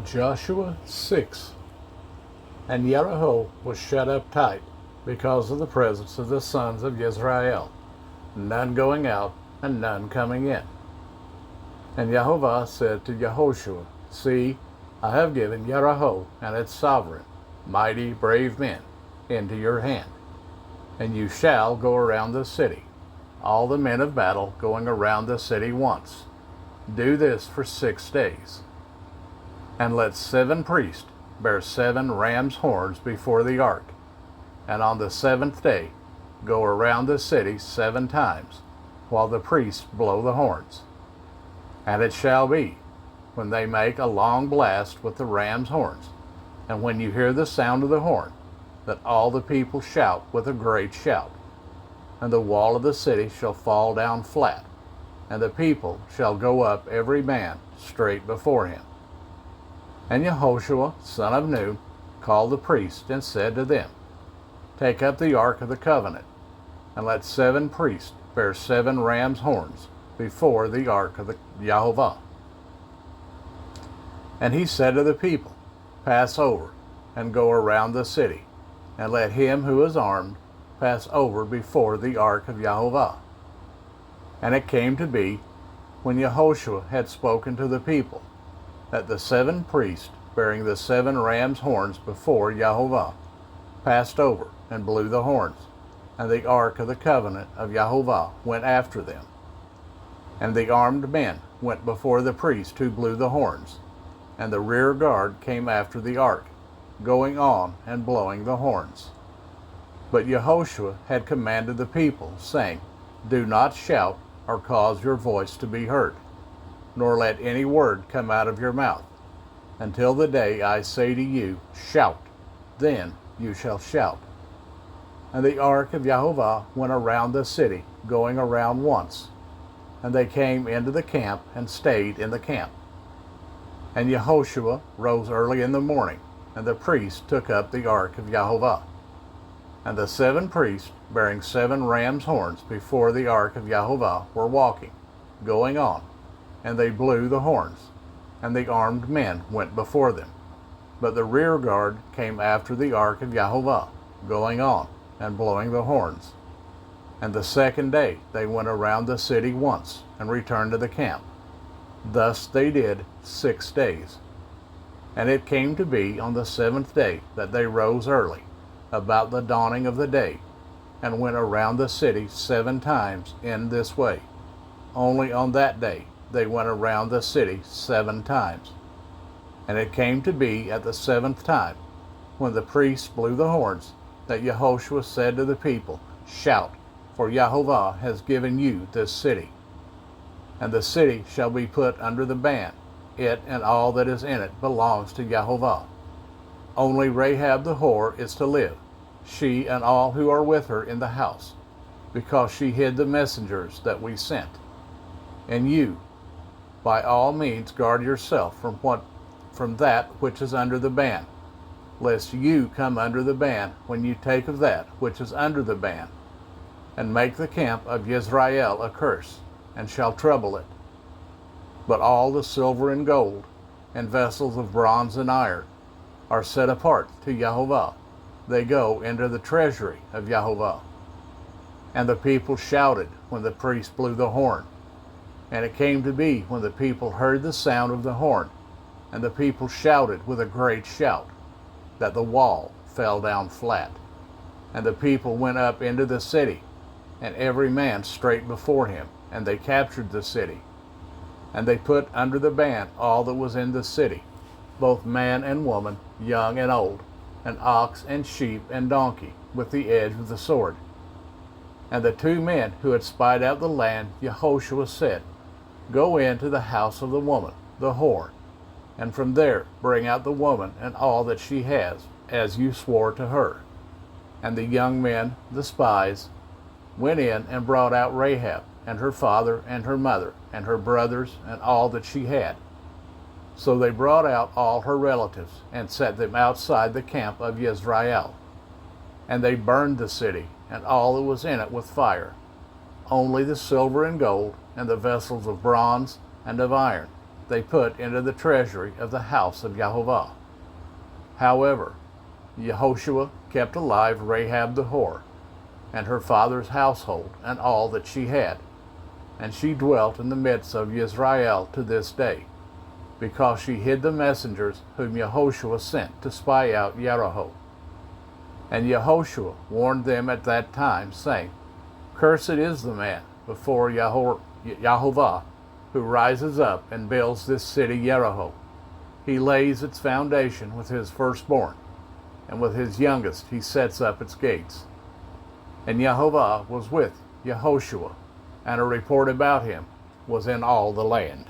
Joshua 6. And Jericho was shut up tight because of the presence of the sons of Israel, none going out and none coming in. And Jehovah said to Yehoshua, See, I have given Jericho and its sovereign, mighty, brave men, into your hand. And you shall go around the city, all the men of battle going around the city once. Do this for 6 days. And let 7 priests bear 7 ram's horns before the ark, and on the 7th day go around the city 7 times, while the priests blow the horns. And it shall be, when they make a long blast with the ram's horns, and when you hear the sound of the horn, that all the people shout with a great shout. And the wall of the city shall fall down flat, and the people shall go up every man straight before him. And Yehoshua, son of Nun, called the priests and said to them, Take up the ark of the covenant, and let 7 priests bear 7 ram's horns before the ark of the Jehovah. And he said to the people, Pass over, and go around the city, and let him who is armed pass over before the ark of Jehovah. And it came to be, when Yehoshua had spoken to the people, that the 7 priests bearing the 7 ram's horns before Jehovah passed over and blew the horns, and the ark of the covenant of Jehovah went after them. And the armed men went before the priest who blew the horns, and the rear guard came after the ark, going on and blowing the horns. But Yehoshua had commanded the people, saying, Do not shout or cause your voice to be heard, nor let any word come out of your mouth, until the day I say to you, Shout, then you shall shout. And the ark of Jehovah went around the city, going around once. And they came into the camp and stayed in the camp. And Yehoshua rose early in the morning, and the priests took up the ark of Jehovah. And the 7 priests, bearing 7 ram's horns before the ark of Jehovah, were walking, going on, and they blew the horns, and the armed men went before them. But the rear guard came after the ark of Jehovah, going on, and blowing the horns. And the 2nd day they went around the city once, and returned to the camp. Thus they did 6 days. And it came to be on the 7th day that they rose early, about the dawning of the day, and went around the city 7 times in this way. Only on that day they went around the city 7 times. And it came to be at the 7th time, when the priests blew the horns, that Yehoshua said to the people, Shout, for Jehovah has given you this city. And the city shall be put under the ban. It and all that is in it belongs to Jehovah. Only Rahab the whore is to live, she and all who are with her in the house, because she hid the messengers that we sent. And you, by all means, guard yourself from that which is under the ban, lest you come under the ban when you take of that which is under the ban, and make the camp of Israel a curse, and shall trouble it. But all the silver and gold, and vessels of bronze and iron, are set apart to Jehovah. They go into the treasury of Jehovah. And the people shouted when the priest blew the horn. And it came to be, when the people heard the sound of the horn, and the people shouted with a great shout, that the wall fell down flat. And the people went up into the city, and every man straight before him, and they captured the city. And they put under the ban all that was in the city, both man and woman, young and old, and ox and sheep and donkey, with the edge of the sword. And the 2 men who had spied out the land, Yehoshua said, Go into the house of the woman, the whore, and from there bring out the woman and all that she has, as you swore to her. And the young men, the spies, went in and brought out Rahab, and her father and her mother, and her brothers, and all that she had. So they brought out all her relatives, and set them outside the camp of Israel. And they burned the city, and all that was in it with fire, only the silver and gold, and the vessels of bronze and of iron, they put into the treasury of the house of Yahovah. However, Yehoshua kept alive Rahab the whore, and her father's household, and all that she had. And she dwelt in the midst of Israel to this day, because she hid the messengers whom Yehoshua sent to spy out Jericho. And Yehoshua warned them at that time, saying, Cursed is the man before Yahovah, who rises up and builds this city Jericho. He lays its foundation with his firstborn, and with his youngest he sets up its gates. And Yahovah was with Yehoshua, and a report about him was in all the land.